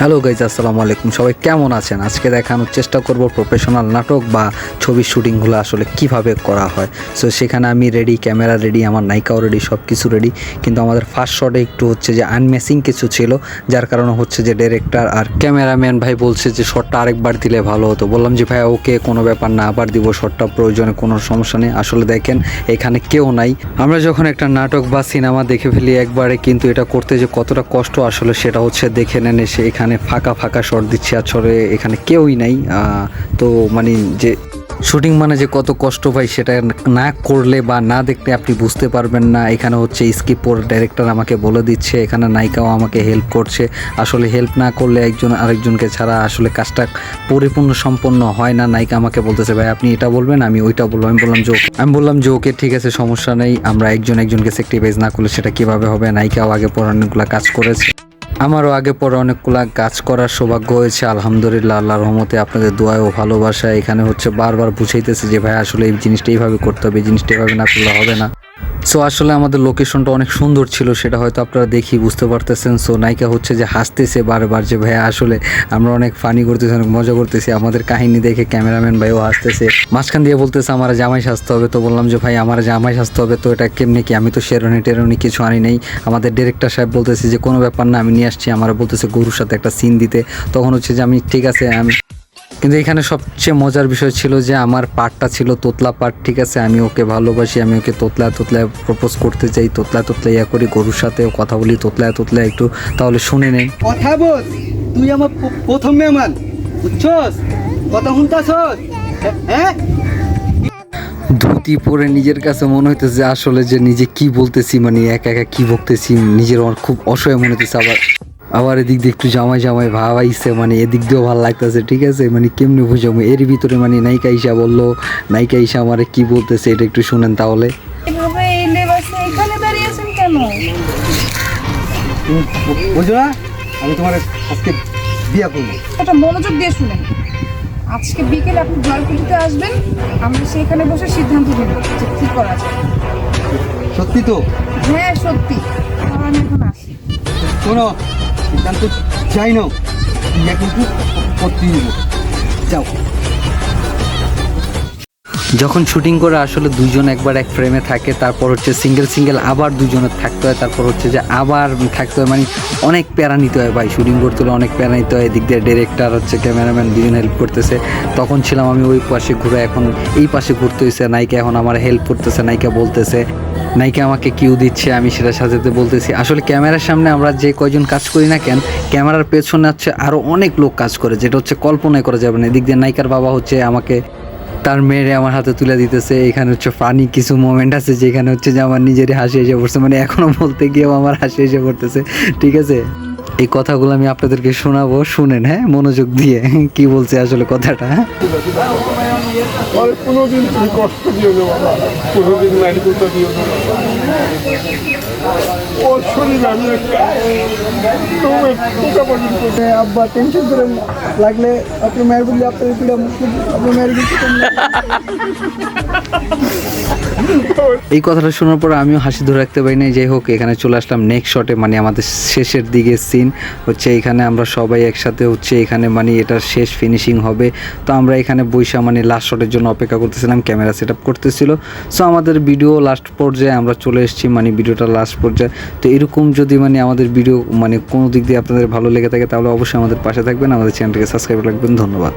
Hello guys, আসসালামু আলাইকুম। সবাই কেমন আছেন? আজকে দেখানোর চেষ্টা করব প্রফেশনাল নাটক বা ছবির শুটিংগুলো আসলে কিভাবে করা হয়। সো সেখানে আমি রেডি, ক্যামেরা রেডি, আমার নায়িকাও রেডি, সব কিছু রেডি। কিন্তু আমাদের ফার্স্ট শটে একটু হচ্ছে যে আনমেসিং কিছু ছিল, যার কারণে হচ্ছে যে ডিরেক্টর আর ক্যামেরাম্যান ভাই বলছে যে শটটা আরেকবার দিলে ভালো হতো। বললাম যে ভাই ওকে, কোনো ব্যাপার না, আবার দিব শটটা, প্রয়োজনে কোনো সমস্যা নেই। আসলে দেখেন এখানে কেউ নাই। আমরা যখন একটা নাটক বা সিনেমা দেখে ফেলি একবারে, কিন্তু এটা করতে যে কতটা কষ্ট আসলে সেটা হচ্ছে দেখে নেন। এসে এখানে ফাঁকা ফাঁকা শট দিচ্ছে, আসলে এখানে কেউই নাই। তো মানে যে শুটিং মানে যে কত কষ্ট ভাই, সেটা না করলে বা না দেখলে আপনি বুঝতে পারবেন না। এখানে হচ্ছে স্কিপ পর ডাইরেক্টর আমাকে বলে দিচ্ছে, এখানে নায়িকাও আমাকে হেল্প করছে। আসলে হেল্প না করলে একজন আরেকজনকে ছাড়া আসলে কাজটা পরিপূর্ণ সম্পন্ন হয় না। নায়িকা আমাকে বলতেছে ভাই আপনি এটা বলবেন, আমি ওইটা বলবো। আমি বললাম যে ওকে ঠিক আছে, সমস্যা নেই। আমরা একজনকে স্যাক্রিফাইস না করলে সেটা কিভাবে হবে। নায়িকাও আগে পর অনেকগুলো কাজ করেছে, আমারও আগে পরে অনেকগুলা কাজ করার সৌভাগ্য হয়েছে আলহামদুলিল্লাহ, আল্লাহর রহমতে, আপনাদের দোয়া ও ভালোবাসা। এখানে হচ্ছে বারবার বুঝাইতেছে যে ভাই আসলে এই জিনিসটা এইভাবে করতে হবে, এই জিনিসটা এইভাবে না করলে হবে না। সো আসলে আমাদের লোকেশনটা অনেক সুন্দর ছিল, সেটা হয়তো আপনারা দেখি বুঝতে পারতেছেন। সো নায়িকা হচ্ছে যে হাসতেছে বারবার যে ভাইয়া আসলে আমরা অনেক ফানি করতেছি, অনেক মজা করতেছি। আমাদের কাহিনী দেখে ক্যামেরাম্যান ভাইও হাসতেছে, মাঝখান দিয়ে বলতেছে আমার জামাই সাজতে হবে। তো বললাম যে ভাই আমার জামাই সাজতে হবে, তো এটা কেমনে কি, আমি তো শেরনি টেরনি কিছু আনি নেই। আমাদের ডিরেক্টর সাহেব বলতেছে যে কোনো ব্যাপার না, আমি নিয়ে আসছি। আমার বলতেছে গরুর সাথে একটা সিন দিতে। তখন হচ্ছে যে আমি ঠিক আছে আমি, কিন্তু এখানে সবচেয়ে মজার বিষয় ছিল যে আমার পার্টটা ছিল তোতলা পার্ট। ঠিক আছে, আমি ওকে ভালোবাসি, আমি ওকে তোতলায় প্রপোজ করতে চাই, তোতলা ইয়া করি, গরুর সাথেও কথা বলি তোতলা একটু, তাহলে শুনে নেই। কথা বল, তুই আমার প্রথম মেহমান, বুঝছস? কথা শুনতাছস? হ্যাঁ, ধুতি পরে নিজের কাছে মনে হইতেছে আসলে যে নিজে কি বলতেছি, মানে একা একা কি বলতেছি, নিজের খুব অসহায় মনে হইতেছে। আবার এদিক দিয়ে একটু জামাই ভাব আইছে, মানে এদিক দিয়েও ভালো লাগতেছে। ঠিক আছে, মানে কেমনি বুঝাবো এর ভিতরে, মানে নায়িকা ঈশা বললো, নায়িকা ঈশা আমারে কি বলতেছে এটা একটু শুনেন তাহলে। এভাবে এই লেবাসে এখানে দাঁড়িয়ে আছেন কেন? বুঝো না, আমি তোমার আজকে বিয়া করবো। এটা মনোযোগ দিয়ে শুনেন। আজকে বিকেলে আপনি জলকুটিতে আসবেন, আমরা সেখানে বসে সিদ্ধান্ত নেব যে কি করা যায়। সত্যি তো? হ্যাঁ সত্যি। তাহলে আমি এখন আসি। শোনো, সিদ্ধান্ত চাই না, বিয়া কিন্তু করতেই দেবো। যাও। যখন শুটিং করে আসলে দুইজন একবার এক ফ্রেমে থাকে, তারপর হচ্ছে সিঙ্গেল আবার দুজনের থাকতে হয়, তারপর হচ্ছে যে আবার থাকতে হয়, মানে অনেক প্যারা নিতে হয় ভাই। শুটিং করতে হলে অনেক প্যারা নিতে হয়। এদিক দিয়ে ডিরেক্টর হচ্ছে ক্যামেরাম্যান দুজন হেল্প করতেছে। তখন ছিলাম আমি ওই পাশে ঘুরে, এখন এই পাশে ঘুরতে হয়েছে। নায়িকা এখন আমার হেল্প করতেছে, নায়িকা বলতেছে, নায়িকা আমাকে কিউ দিচ্ছে, আমি সেটা সাজাতে বলতেছি। আসলে ক্যামেরার সামনে আমরা যে কয়জন কাজ করি না কেন, ক্যামেরার পেছনে হচ্ছে আরও অনেক লোক কাজ করে, যেটা হচ্ছে কল্পনাই করা যাবে না। এদিক দিয়ে নায়িকার বাবা হচ্ছে আমাকে তার মেয়েরে আমার হাতে তুলে দিতেছে। এখানে হচ্ছে ফানি কিছু মোমেন্ট আছে যেখানে হচ্ছে যে আমার নিজেরই হাসি এসে পড়ছে, মানে এখনও বলতে গিয়েও আমার হাসি এসে পড়তেছে। ঠিক আছে, এই কথাগুলো আমি আপনাদেরকে শোনাবো, শুনেন হ্যাঁ মনোযোগ দিয়ে কি বলছে আসলে কথাটা। হ্যাঁ, কোনোদিন তুমি কষ্ট দিও না বাবা, কোনোদিন ম্যানিকুলটা দিও না। ওর শরীর আমি একটা পর্যন্ত আব্বা টেনশন করে লাগলে আপনার মায়ের বললে আপনার আপনার মায়ের এই কথাটা শোনার পর আমিও হাসি ধরে রাখতে পারি নাই। যাই হোক, এখানে চলে আসলাম নেক্সট শটে, মানে আমাদের শেষের দিকে সিন হচ্ছে। এখানে আমরা সবাই একসাথে হচ্ছে, এখানে মানে এটা শেষ ফিনিশিং হবে। তো আমরা এখানে বৈশা মানে লাস্ট শটের জন্য অপেক্ষা করতেছিলাম, ক্যামেরা সেট আপ করতেছিল। সো আমাদের ভিডিও লাস্ট পর্যায়ে আমরা চলে এসেছি, মানে ভিডিওটা লাস্ট পর্যায়ে। তো এরকম যদি মানে আমাদের ভিডিও মানে কোনো দিক দিয়ে আপনাদের ভালো লেগে থাকে, তাহলে অবশ্যই আমাদের পাশে থাকবেন, আমাদের চ্যানেলটাকে সাবস্ক্রাইব রাখবেন। ধন্যবাদ।